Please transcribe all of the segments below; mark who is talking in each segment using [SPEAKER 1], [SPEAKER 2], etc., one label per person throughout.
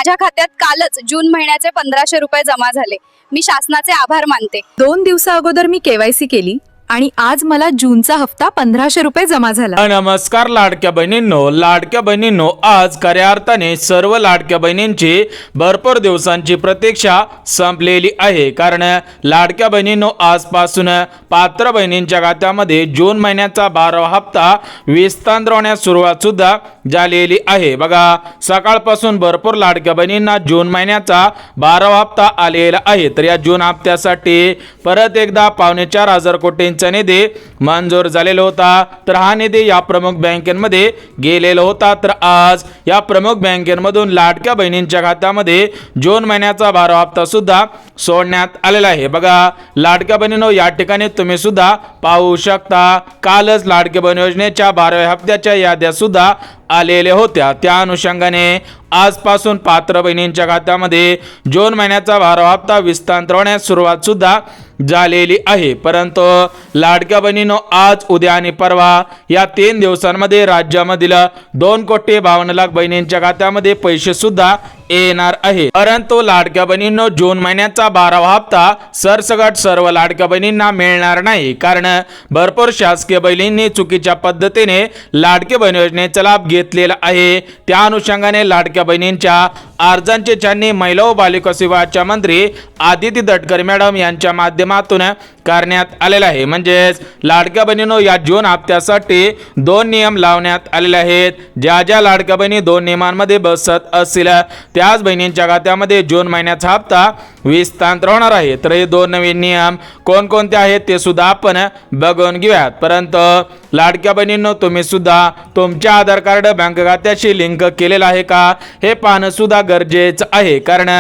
[SPEAKER 1] माझ्या खात्यात कालच जून महिन्याचे 1500 रुपये जमा झाले. मी शासनाचे आभार मानते.
[SPEAKER 2] 2 दिवसा अगोदर मी केवायसी केली आणि आज मला जूनचा हप्ता 1500 रुपये जमा झाला.
[SPEAKER 3] नमस्कार लाडक्या बहिणींनो, आज खऱ्या अर्थाने सर्व लाडक्या बहिणींची भरपूर दिवसांची प्रतीक्षा संपलेली आहे. कारण लाडक्या बहिणींनो, आजपासून पात्र बहिणींच्या खात्यामध्ये जून महिन्याचा 12वा हप्ता विस्तारण्यास सुरुवात सुद्धा झालेली आहे. बघा, सकाळपासून भरपूर लाडक्या बहिणींना जून महिन्याचा 12वा हप्ता आलेला आहे. तर या जून हप्त्यासाठी परत एकदा 4,500 कोटी निधी मंजूर झालेला होता. तर हा निधी या प्रमुख बँकेमध्ये गेलेला होता. तर आज या प्रमुख बँकेमधून लाडक्या बहिणींच्या खात्यामध्ये जून महिन्याचा 12वा हप्ता सुद्धा सोडण्यात आलेला आहे. बघा लाडक्या बहिणींनो, या ठिकाणी तुम्ही सुद्धा पाहू शकता, कालच लाडक्या बहीण योजनेच्या 12व्या हप्त्याच्या याद्या सुद्धा आलेल्या होत्या. त्या अनुषंगाने आजपासून पात्र बहिणींच्या खात्यामध्ये जून महिन्याचा 12वा हप्ता विस्तारण्यास सुरुवात सुद्धा झालेली आहे. परंतु लाडक्या बहिणींनो, आज उद्या आणि परवा या 3 दिवसांमध्ये राज्यामधील 2,52,00,000 बहिणींच्या खात्यामध्ये पैसे सुद्धा येणार आहे. परंतु लाडक्या बहिणींनो, जून महिन्याचा 12वा हप्ता सरसकट सर्व लाडक्या बहिणींना मिळणार नाही. कारण भरपूर शासकीय बहिणींनी चुकीच्या पद्धतीने लाडक्या बहीण योजनेचा लाभ घेतलेला आहे. त्या अनुषंगाने लाडक्या बहिणींच्या अर्जांची छाननी महिला व बालविकास विभागाच्या मंत्री आदिती तटकरे मॅडम यांच्या माध्यमातून करण्यात आलेला आहे. म्हणजेच लाडक्या बहिणींनो, या जून हप्त्यासाठी 2 नियम लावण्यात आलेले आहेत. ज्या ज्या लाडक्या बहिणी 2 नियमांमध्ये बसत असतील त्याच बहिणींच्या खात्यामध्ये जून महिन्याचा हप्ता विस्तार होणार आहे. तर हे 2 नवीन नियम कोणकोणते आहेत ते सुद्धा आपण बघून घेऊयात. परंतु लाडक्या बहिणींनो, तुम्ही सुद्धा तुमच्या आधार कार्ड बँक खात्याशी लिंक केलेलं आहे का हे पाहणं सुद्धा गरजेचं आहे. कारण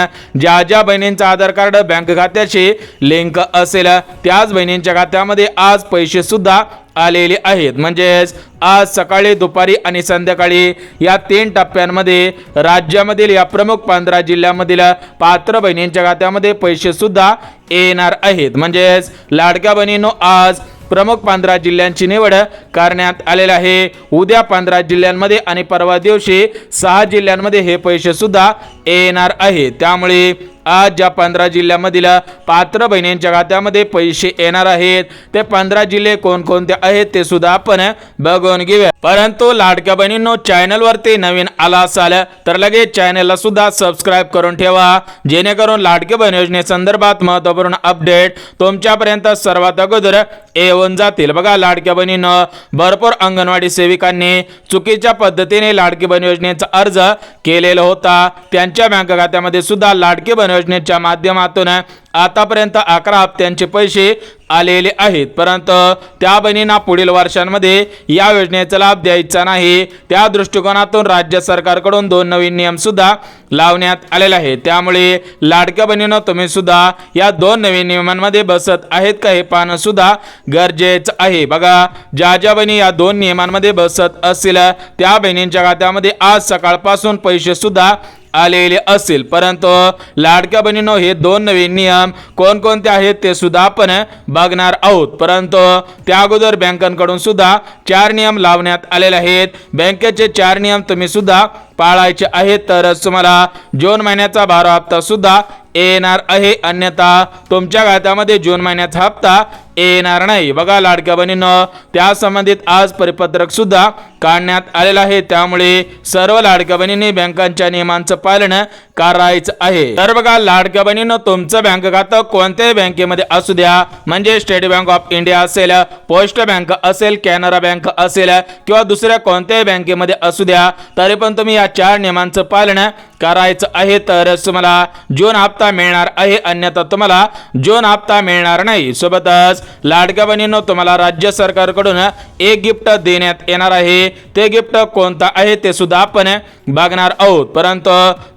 [SPEAKER 3] ज्या ज्या बहिणींचं आधार कार्ड बँक खात्याशी लिंक असेल त्याच बहिणींच्या खात्यामध्ये आज पैसे सुद्धा आलेले आहेत. म्हणजेच आज सकाळी, दुपारी आणि संध्याकाळी या 3 टप्प्यांमध्ये राज्यामधील या प्रमुख 15 जिल्ह्यांमधील पात्र बहिणींच्या खात्यामध्ये पैसे सुद्धा येणार आहेत. म्हणजेच लाडक्या बहिणींनो, आज प्रमुख 15 जिल्ह्यांची निवड करण्यात आलेली आहे. उद्या 15 जिल्ह्यांमध्ये आणि परवा दिवशी 6 जिल्ह्यांमध्ये हे पैसे सुद्धा येणार आहेत. त्यामुळे आज ज्या 15 जिल्ह्यामधील पात्र बहिणींच्या खात्यामध्ये पैसे येणार आहेत ते 15 जिल्हे कोणकोणते आहेत ते सुद्धा आपण बघून घेऊया. परंतु लाडक्या बहिणींनो, चॅनलवरती नवीन आला असाल तर लगेच चॅनलला सुद्धा सबस्क्राईब करून ठेवा, जेणेकरून लाडक्या बहीण योजनेसंदर्भात महत्त्वपूर्ण अपडेट तुमच्यापर्यंत सर्वात अगोदर येऊन जातील. बघा लाडक्या बहिणींनो, भरपूर अंगणवाडी सेविकांनी चुकीच्या पद्धतीने लाडकी बहीण योजनेचा अर्ज केलेला होता. त्यांच्या बँक खात्यामध्ये सुद्धा लाडकी बहीण योजनेच्या माध्यमातून आतापर्यंत 11 हप्त्यांचे पैसे आलेले आहेत. परंतु त्या बहिणींना पुढील वर्षांमध्ये या योजनेचा लाभ द्यायचा नाही. त्या दृष्टिकोनातून राज्य सरकारकडून 2 नवीन नियम सुद्धा लावण्यात आलेले आहेत. त्यामुळे लाडक्या बहिणींनो, तुम्ही सुद्धा या 2 नवीन नियमांमध्ये बसत आहेत का हे पाहणं सुद्धा गरजेचं आहे. बघा, ज्या ज्या बहिणी या 2 नियमांमध्ये बसत असतील त्या बहिणींच्या खात्यामध्ये आज सकाळपासून पैसे सुद्धा आलेले असेल. परंतु लाडक्या बहिणींनो, हे 2 नवीन नियम कोणकोणते आहेत ते सुद्धा आपण बघणार आहोत. परंतु त्या अगोदर बँकांकडून सुद्धा 4 नियम लावण्यात आलेले आहेत. बँकेचे 4 नियम तुम्ही सुद्धा पाळायचे आहेत तरच तुम्हाला जून महिन्याचा 12वा हप्ता सुद्धा येणार आहे. अन्यथा तुमच्या खात्यामध्ये जून महिन्याचा हप्ता येणार नाही. बघा लाडक्या बहिणींनो, त्या संबंधित आज परिपत्रक सुद्धा काढण्यात आलेलं आहे. त्यामुळे सर्व लाडक्या बहिणींनी बँकांच्या नियमांचं पालन करायचं आहे. तर बघा लाडक्या बहिणींनो, तुमचं बँक खातं कोणत्याही बँकेमध्ये असू द्या, म्हणजे स्टेट बँक ऑफ इंडिया असेल, पोस्ट बँक असेल, कॅनरा बँक असेल किंवा दुसऱ्या कोणत्याही बँकेमध्ये असू द्या, तरी पण तुम्ही या 4 नियमांचं पालन करायचं आहे तरच तुम्हाला जून हप्ता मिळणार आहे. अन्यथा तुम्हाला जून हप्ता मिळणार नाही. सोबतच लाडक्या बहिणींनो, तुम्हाला राज्य सरकारकडून एक गिफ्ट देण्यात येणार आहे. ते गिफ्ट कोणतं आहे ते सुद्धा आपण बघणार आहोत. परंतु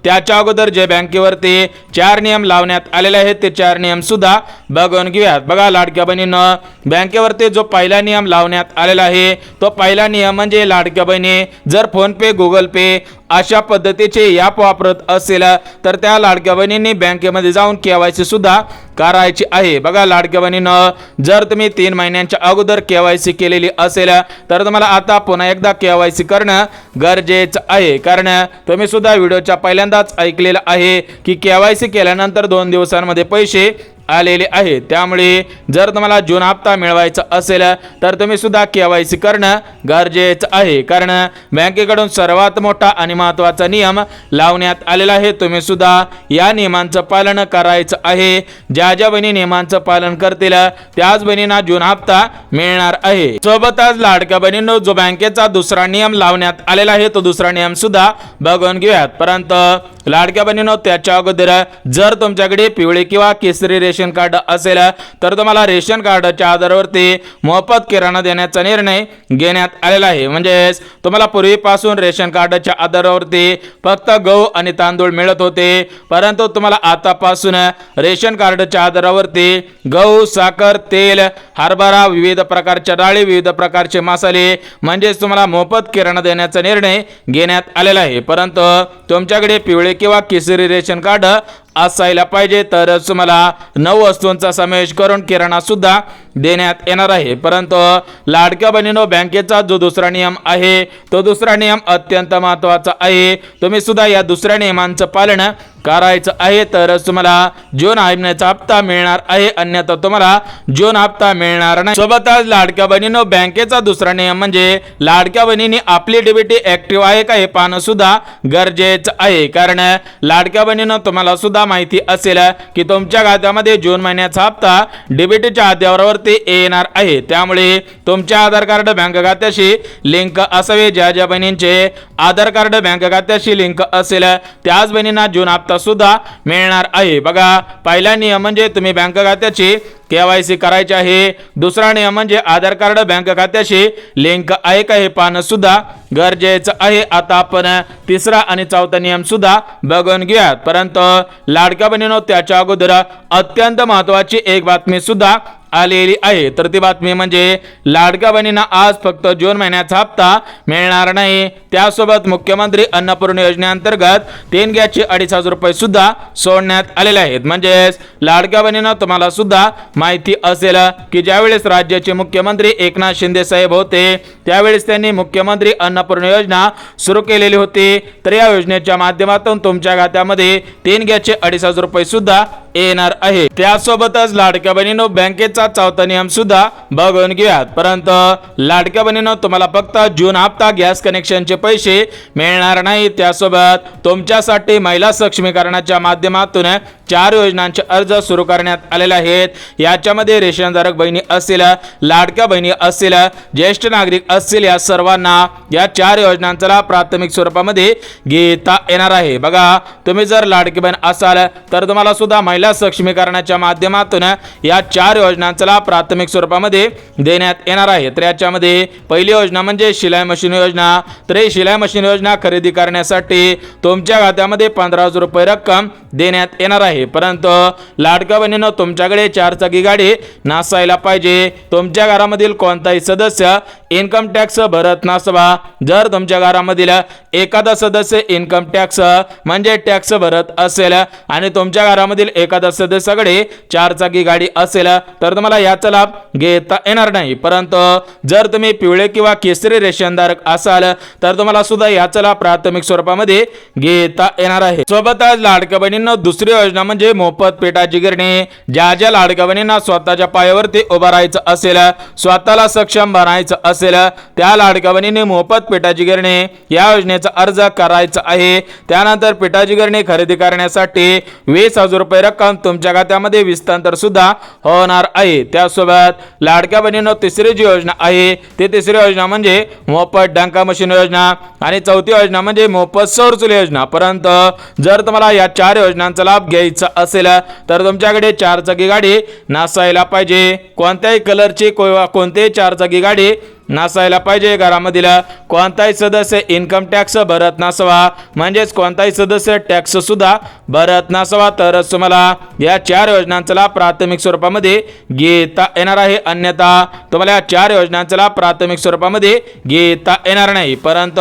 [SPEAKER 3] त्याच्या अगोदर जे बँकेवरती 4 नियम लावण्यात आलेले आहेत ते 4 नियम सुद्धा बघून घेऊयात. बघा लाडक्या बहिणींनो, बँकेवरती जो पहिला नियम लावण्यात आलेला आहे तो पहिला नियम म्हणजे लाडक्या बहिणी जर फोन पे, गुगल पे अशा पद्धतीचे ॲप वापरत असेल तर त्या लाडक्या बहिणींनी बँकेमध्ये जाऊन KYC सुद्धा करायची आहे. बघा लाडक्या बहिणींनो, जर तुम्ही 3 महिन्यांच्या अगोदर KYC केलेली असेल तर तुम्हाला आता पुन्हा एकदा KYC करणं गरजेचं आहे. कारण तुम्ही सुद्धा व्हिडिओच्या पहिल्यांदाच ऐकलेलं आहे की KYC केल्यानंतर 2 दिवसांमध्ये पैसे आलेले आहे. त्यामुळे जर तुम्हाला जून हप्ता मिळवायचा असेल तर तुम्ही सुद्धा KYC करणं गरजेचं आहे. कारण बँकेकडून सर्वात मोठा आणि महत्त्वाचा नियम लावण्यात आलेला आहे. तुम्ही सुद्धा या नियमांचं पालन करायचं आहे. ज्या ज्या बहिणी नियमांचं पालन करतील त्याच बहिणींना जून हप्ता मिळणार आहे. सोबतच लाडक्या बहिणींनो, जो बँकेचा दुसरा नियम लावण्यात आलेला आहे तो दुसरा नियम सुद्धा बघून घेऊयात. परंतु लाडक्या बहिणींनो, त्याच्या अगोदर जर तुमच्याकडे पिवळे किंवा केसरी रेशन कार्ड असेल तर तुम्हाला रेशन कार्डच्या आधारावरती मोफत किराणा देण्याचा निर्णय घेण्यात आलेला आहे. म्हणजेच तुम्हाला पूर्वीपासून रेशन कार्डच्या आधारावरती फक्त गहू आणि तांदूळ मिळत होते, परंतु तुम्हाला आतापासून रेशन कार्डच्या आधारावरती गहू, साखर, तेल, हरभरा, विविध प्रकारच्या डाळी, विविध प्रकारचे मसाले म्हणजेच तुम्हाला मोफत किराणा देण्याचा निर्णय घेण्यात आलेला आहे. परंतु तुमच्याकडे पिवळे किंवा केसरी रेशन कार्ड असायला पाहिजे तरच तुम्हाला 9 वस्तूंचा समावेश करून किराणा सुद्धा देण्यात येणार आहे. परंतु लाडक्या बहिणींनो, बँकेचा जो दुसरा नियम आहे तो दुसरा नियम अत्यंत महत्त्वाचा आहे. तुम्ही सुद्धा या दुसऱ्या नियमांचं पालन करायचं आहे तरच तुम्हाला जून महिन्याचा हप्ता मिळणार आहे, अन्यथा तुम्हाला जून हप्ता मिळणार नाही. सोबतच लाडक्या बहिणींनो, बँकेचा दुसरा नियम म्हणजे लाडक्या बहिणींनी आपली डीबीटी ऍक्टिव्ह आहे का हे पाहणं सुद्धा गरजेचं आहे. कारण लाडक्या बहिणींनो, तुम्हाला सुद्धा माहिती असेल की तुमच्या खात्यामध्ये जून महिन्याचा हप्ता डीबीटीच्या आधारावरती येणार आहे. त्यामुळे तुमच्या आधार कार्ड बँक खात्याशी लिंक असावे. ज्या ज्या बहिणींचे आधार कार्ड बँक खात्याशी लिंक असेल त्याच बहिणींना जून हप्ता सुद्धा मिळणार आहे. बघा, पहिला नियम म्हणजे तुम्ही बँक खात्याची KYC करायचे आहे. दुसरा नियम म्हणजे आधार कार्ड बँक खात्याशी लिंक आहे का हे पाहणं सुद्धा गरजेचं आहे. आता आपण तिसरा आणि चौथा नियम सुद्धा बघून घेऊयात. परंतु लाडक्या बहिणींनो, त्याच्या अगोदर अत्यंत महत्त्वाची एक बातमी सुद्धा आलेली आहे. तर ती बातमी म्हणजे लाडक्या बहिणींना आज फक्त जून महिन्याचा हप्ता मिळणार नाही, त्यासोबत मुख्यमंत्री अन्नपूर्णा योजनेअंतर्गत 3 गॅसचे 2,500 रुपये सुद्धा सोडण्यात आलेले आहेत. म्हणजेच लाडक्या बहिणींना तुम्हाला सुद्धा माहिती असेल की ज्यावेळेस राज्याचे मुख्यमंत्री एकनाथ शिंदे साहेब होते त्यावेळेस त्यांनी मुख्यमंत्री अन्नपूर्णा योजना सुरू केलेली होती. तर या योजनेच्या माध्यमातून तुमच्या खात्यामध्ये 3 गॅसचे 2,500 रुपये सुद्धा येणार आहे. त्यासोबतच लाडक्या बहिणींनो, बँकेचा चौथा नियम सुद्धा बघून घेऊयात. परंतु लाडक्या बहिणींनो, तुम्हाला फक्त जून हप्ता गॅस कनेक्शनचे पैसे मिळणार नाही, त्यासोबत तुमच्यासाठी महिला सक्षमीकरणाच्या माध्यमातून 4 योजनांचे अर्ज सुरू करण्यात आलेले आहेत. याच्यामध्ये रेशनधारक बहिणी असतील, लाडक्या बहिणी असतील, ज्येष्ठ नागरिक असतील, या सर्वांना या 4 योजनांचा लाभ प्राथमिक स्वरूपामध्ये घेता येणार आहे. बघा, तुम्ही जर लाडकी बहीण असाल तर तुम्हाला सुद्धा महिला सक्षमीकरणाच्या माध्यमातून या 4 योजनांचा लाभ प्राथमिक स्वरूपामध्ये देण्यात येणार आहे. तर याच्यामध्ये पहिली योजना म्हणजे शिलाई मशीन योजना. तर ही शिलाई मशीन योजना खरेदी करण्यासाठी तुमच्या खात्यामध्ये 15,000 रुपये रक्कम देण्यात येणार आहे. परंतु लाडक्या बहिणींनो, तुमच्याकडे 4 चाकी गाडी नसायला पाहिजे. तुमच्या घरामधील कोणताही सदस्य इन्कम टॅक्स भरत नसावा. जर तुमच्या घरामधील एखादा सदस्य इन्कम टॅक्स म्हणजे टॅक्स भरत असेल आणि तुमच्या घरामधील एखादा सदस्याकडे 4 चाकी गाडी असेल तर तुम्हाला याचा लाभ घेता येणार नाही. परंतु जर तुम्ही पिवळे किंवा केसरी रेशनधारक असाल तर तुम्हाला सुद्धा याचा लाभ प्राथमिक स्वरूपामध्ये घेता येणार आहे. सोबतच लाडक्या बहिणींना दुसरी योजना म्हणजे मोफत पेटाची गिरणी. ज्या ज्या लाडक्या बहिणींना स्वतःच्या पायावरती उभा राहायचं असेल, स्वतःला सक्षम बनायचं असेल, त्या लाडक्या बहिणींनी मोफत पेटाची गिरणी या योजनेचा अर्ज करायचा आहे. त्यानंतर पेटाची गिरणी खरेदी करण्यासाठी 20,000 रुपये रक्कम तुमच्या खात्यामध्ये हस्तांतर सुद्धा होणार आहे. त्यासोबत लाडक्या बहिणींनो, तिसरी जी योजना आहे ती तिसरी योजना म्हणजे मोफत डंका मशीन योजना आणि चौथी योजना म्हणजे मोफत सौर चूल योजना. परंतु जर तुम्हाला या 4 योजनांचा लाभ घ्यायचा असेल तर तुमच्याकडे 4 चाकी गाडी नसायला पाहिजे. कोणत्याही कलरची कोणतीही 4 चाकी गाडी नसायला पाहिजे. घरामधील कोणताही सदस्य इन्कम टॅक्स भरत नसावा, म्हणजेच कोणताही सदस्य टॅक्स सुद्धा भरत नसावा, तरच तुम्हाला या 4 योजनांचा लाभ प्राथमिक स्वरूपामध्ये घेता येणार आहे. अन्यथा तुम्हाला या 4 योजनांचा लाभ प्राथमिक स्वरूपामध्ये घेता येणार नाही. परंतु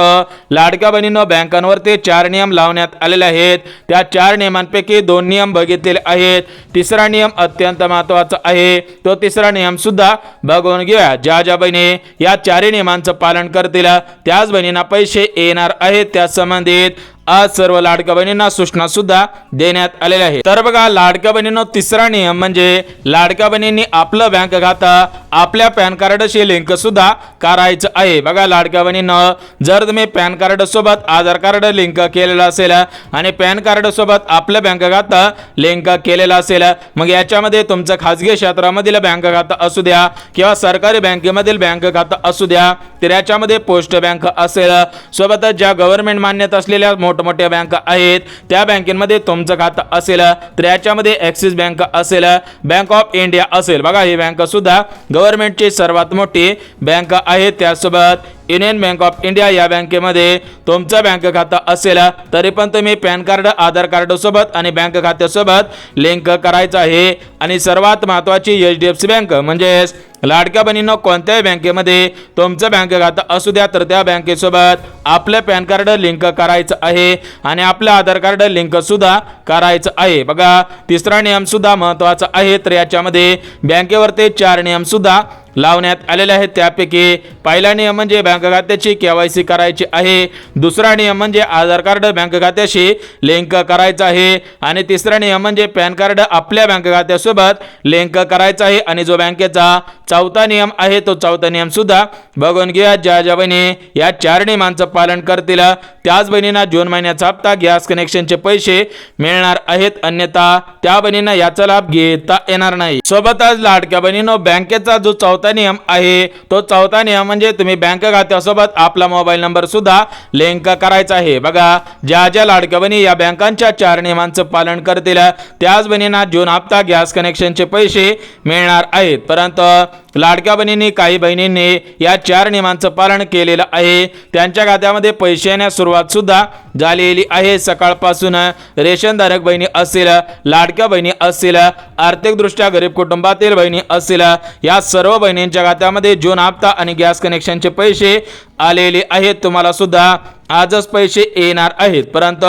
[SPEAKER 3] लाडक्या बहिणींनो, बँकांवरती 4 नियम लावण्यात आलेले आहेत. त्या 4 नियमांपैकी 2 नियम बघितलेले आहेत. तिसरा नियम अत्यंत महत्त्वाचा आहे, तो तिसरा नियम सुद्धा बघून घेऊया. ज्या बहिणी या 4 नियमांचं पालन करतील त्याच बहिणींना पैसे येणार आहेत. त्या संबंधित आज सर्व लाडक्या बहिणींना सूचना सुद्धा देण्यात आलेल्या आहेत. तर बघा लाडक्या बहिणींनो, तिसरा नियम म्हणजे लाडक्या बहिणींनी आपलं बँक खातं आपल्या पॅन कार्डशी लिंक सुद्धा करायचं आहे. बघा लाडक्या बहिणींनो, जर तुम्ही पॅन कार्ड सोबत आधार कार्ड लिंक केलेलं असेल आणि पॅन कार्ड सोबत आपलं बँक खातं लिंक केलेलं असेल, मग याच्यामध्ये तुमचं खाजगी क्षेत्रामधील बँक खातं असू द्या किंवा सरकारी बँकेमधील बँक खातं असू द्या, तर याच्यामध्ये पोस्ट बँक असेल, सोबतच ज्या गव्हर्नमेंट मान्यता असलेल्या मोठमोठ्या बँका आहेत त्या बँकेमध्ये तुमचं खातं असेल, तर याच्यामध्ये ॲक्सिस बँक असेल, बँक ऑफ इंडिया असेल. बघा ही बँक सुद्धा गव्हर्नमेंटची सर्वात मोठी बँक आहे. त्यासोबत युनियन बँक ऑफ इंडिया या बँकेमध्ये तुमचं बँक खातं असेल तरी पण तुम्ही पॅन कार्ड आधार कार्ड सोबत आणि बँक खात्यासोबत लिंक करायचं आहे. आणि सर्वात महत्त्वाची HDFC बँक म्हणजेच लाडक्या बहिणींनो, कोणत्याही बँकेमध्ये तुमचं बँक खातं असू द्या तर त्या बँकेसोबत आपलं पॅन कार्ड लिंक करायचं आहे आणि आपलं आधार कार्ड लिंक सुद्धा करायचं आहे. बघा तिसरा नियम सुद्धा महत्त्वाचा आहे. तर याच्यामध्ये बँकेवरती 4 नियम सुद्धा लावण्यात आलेले आहेत. त्यापैकी पहिला नियम म्हणजे बँक खात्याची KYC करायची आहे. दुसरा नियम म्हणजे आधार कार्ड बँक खात्याशी लिंक करायचं आहे. आणि तिसरा नियम म्हणजे पॅन कार्ड आपल्या बँक खात्यासोबत लिंक करायचं आहे. आणि जो बँकेचा चौथा नियम आहे तो चौथा नियम सुद्धा बघून घ्या. ज्या बहिणी या 4 नियमांचं पालन करतील त्याच बहिणींना जून महिन्याचा हप्ता गॅस कनेक्शनचे पैसे मिळणार आहेत. अन्यथा त्या बहिणींना याचा लाभ घेता येणार नाही. सोबतच लाडक्या बहिणींनो, बँकेचा जो चौथा नियम आहे तो चौथा नियम म्हणजे तुम्ही बँक खात्यासोबत आपला मोबाईल नंबर सुद्धा लिंक करायचा आहे. बघा ज्या लाडक्या बहिणी या बँकांच्या 4 नियमांचं पालन करतील त्याच बहिणींना जून हप्ता गॅस कनेक्शनचे पैसे मिळणार आहेत. परंतु लाडक्या बहिणींनी काही बहिणींनी या 4 नियमांचं पालन केलेलं आहे, त्यांच्या खात्यामध्ये पैसे येण्यास सुरुवात सुद्धा झालेली आहे. सकाळपासून रेशनधारक बहिणी असतील, लाडक्या बहिणी असतील, आर्थिकदृष्ट्या गरीब कुटुंबातील बहिणी असतील, या सर्व बहिणींच्या खात्यामध्ये जून हप्ता आणि गॅस कनेक्शनचे पैसे आलेले आहेत. तुम्हाला सुद्धा आजच पैसे येणार आहेत. परंतु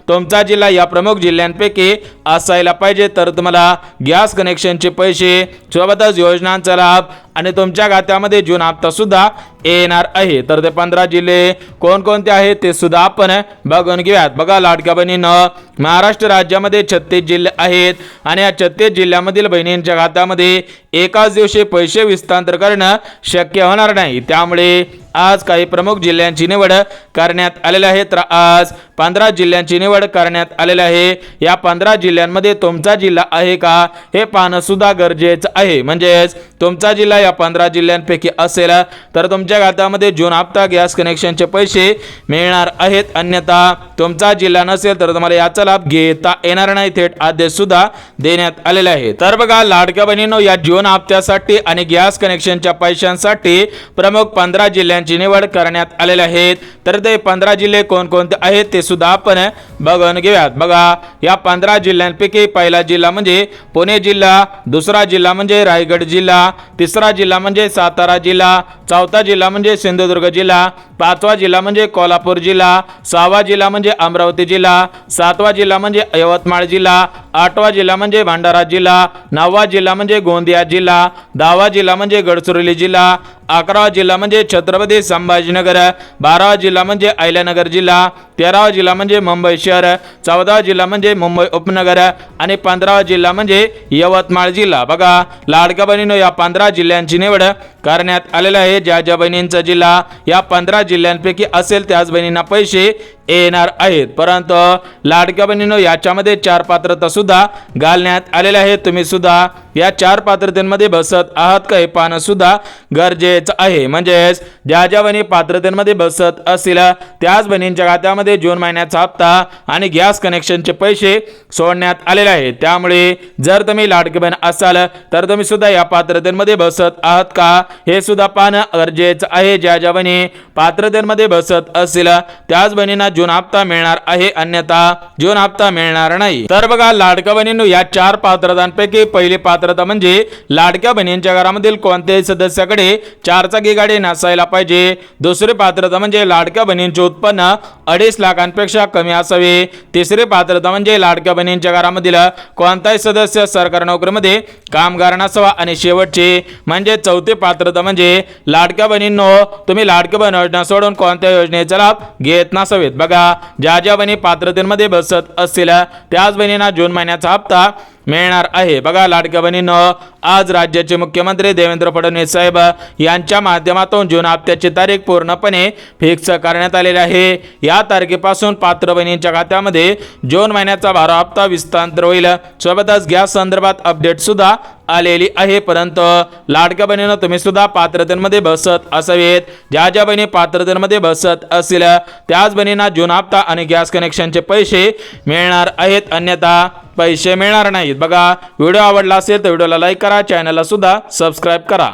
[SPEAKER 3] तुमचा जिल्हा या प्रमुख जिल्ह्यांपैकी असायला पाहिजे, तर तुम्हाला गॅस कनेक्शनचे पैसे सोबतच योजनांचा लाभ आणि तुमच्या खात्यामध्ये जून हप्ता सुद्धा येणार आहे. तर ते 15 जिल्हे कोणकोणते आहेत ते सुद्धा आपण बघून घेऊयात. बघा लाडक्या बहिणींनो, महाराष्ट्र राज्यामध्ये 36 जिल्हे आहेत आणि या 36 जिल्ह्यामधील बहिणींच्या खात्यामध्ये एकाच दिवशी पैसे हस्तांतर करणं शक्य होणार नाही. त्यामुळे आज काही प्रमुख जिल्ह्यांची निवड करण्यात आलेली आहे. तर आज 15 जिल्ह्यांची निवड करण्यात आलेली आहे. या 15 जिल्ह्यांमध्ये तुमचा जिल्हा आहे का हे पाहणं सुद्धा गरजेचं आहे. म्हणजेच तुमचा जिल्हा या 15 जिल्ह्यांपैकी असेल तर तुमच्या खात्यामध्ये जून हप्ता गॅस कनेक्शनचे पैसे मिळणार आहेत. अन्यथा तुमचा जिल्हा नसेल तर तुम्हाला याचा लाभ घेता येणार नाही. थेट आदेश सुद्धा देण्यात आलेले आहे. तर बघा लाडक्या बहिणींनो, या जून हप्त्यासाठी आणि गॅस कनेक्शनच्या पैशांसाठी प्रमुख 15 जिल्ह्यांची निवड करण्यात आलेले आहेत. तर ते 15 जिल्हे कोणकोणते आहेत ते सुद्धा आपण बघून घेऊयात. बघा या 15 जिल्ह्यांपैकी पहिला जिल्हा म्हणजे पुणे जिल्हा, दुसरा जिल्हा म्हणजे रायगड जिल्हा, तिसरा जिल्हा म्हणजे सातारा जिल्हा, चौथा जिल्हा म्हणजे सिंधुदुर्ग जिल्हा, पाचवा जिल्हा म्हणजे कोल्हापूर जिल्हा, 6वा जिल्हा म्हणजे अमरावती जिल्हा, 7वा जिल्हा म्हणजे यवतमाळ जिल्हा, 8वा जिल्हा म्हणजे भंडारा जिल्हा, 9वा जिल्हा म्हणजे गोंदिया जिल्हा, 10वा जिल्हा म्हणजे गडचिरोली जिल्हा, 11वा जिल्हा म्हणजे छत्रपती संभाजीनगर, 12वा जिल्हा म्हणजे अहिल्यानगर जिल्हा, 13वा जिल्हा म्हणजे मुंबई शहर, 14वा जिल्हा म्हणजे मुंबई उपनगर आणि 15वा जिल्हा म्हणजे यवतमाळ जिल्हा. बघा लाडक्या बहिणींनो, या 15 जिल्ह्यांची निवड करण्यात आलेली आहे. ज्या बहिणींचा जिल्हा या 15 जिल्ह्यांपैकी असेल त्याच बहिणींना पैसे येणार आहेत. परंतु लाडक्या बहिणींनो याच्यामध्ये 4 पात्रता सुद्धा घालण्यात आलेल्या आहेत. तुम्ही सुद्धा या 4 पात्रतेमध्ये बसत आहात का हे पाहणं सुद्धा गरजेचं आहे. म्हणजेच ज्या ज्या बहिणी पात्रतेमध्ये बसत असतील त्याच बहिणींच्या खात्यामध्ये जून महिन्याचा हप्ता आणि गॅस कनेक्शनचे पैसे सोडण्यात आलेले आहेत. त्यामुळे जर तुम्ही लाडकी बहीण असाल तर तुम्ही सुद्धा या पात्रतेमध्ये बसत आहात का हे सुद्धा पाहणं गरजेचं आहे. ज्या ज्या बहिणी पात्रतेमध्ये बसत असतील त्याच बहिणींना जून हप्ता मिळणार आहे, अन्यथा जून हप्ता मिळणार नाही. तर बघा लाडक्या बहिणींनो या 4 पात्रतांपैकी पहिली पात्रता म्हणजे लाडक्या बहिणींच्या घरामधील कोणत्याही सदस्याकडे 4 चाकी गाडी नसायला पाहिजे. दुसरी पात्रता म्हणजे लाडक्या बहिणींचे उत्पन्न 2.5 लाखांपेक्षा कमी असावे. तिसरी पात्रता म्हणजे लाडक्या बहिणींच्या घरामधील कोणताही सदस्य सरकारी नोकरीमध्ये कामगार नसावा. आणि शेवटची म्हणजे चौथी पात्रता म्हणजे लाडक्या बहिणींनो तुम्ही लाडकी बहीण योजना सोडून कोणत्या योजनेचा लाभ घेत नसावेत. बघा ज्या ज्या बहिणी पात्रतेमध्ये बसत असतील त्याच बहिणींना जून महिन्याचा हप्ता मिळणार आहे. बघा लाडक्या बहिणींनो आज राज्याचे मुख्यमंत्री देवेंद्र फडणवीस साहेब यांच्या माध्यमातून जून हप्त्याची तारीख पूर्णपणे फिक्स करण्यात आलेली आहे. या तारखेपासून पात्र बहिणींच्या खात्यामध्ये जून महिन्याचा 12 हप्ता विस्तार होईल. सोबतच गॅस संदर्भात अपडेट सुद्धा आलेली आहे. परंतु लाडक्या बहिणींनो तुम्ही सुद्धा पात्रतेमध्ये बसत असावेत. ज्या ज्या बहिणी पात्रतेमध्ये बसत असतील त्याच बहिणींना जून हप्ता आणि गॅस कनेक्शनचे पैसे मिळणार आहेत, अन्यथा पैसे मिळणार नाहीत. बघा व्हिडिओ आवडला असेल तर व्हिडिओला लाईक करा, चॅनलला सुद्धा सबस्क्राईब करा.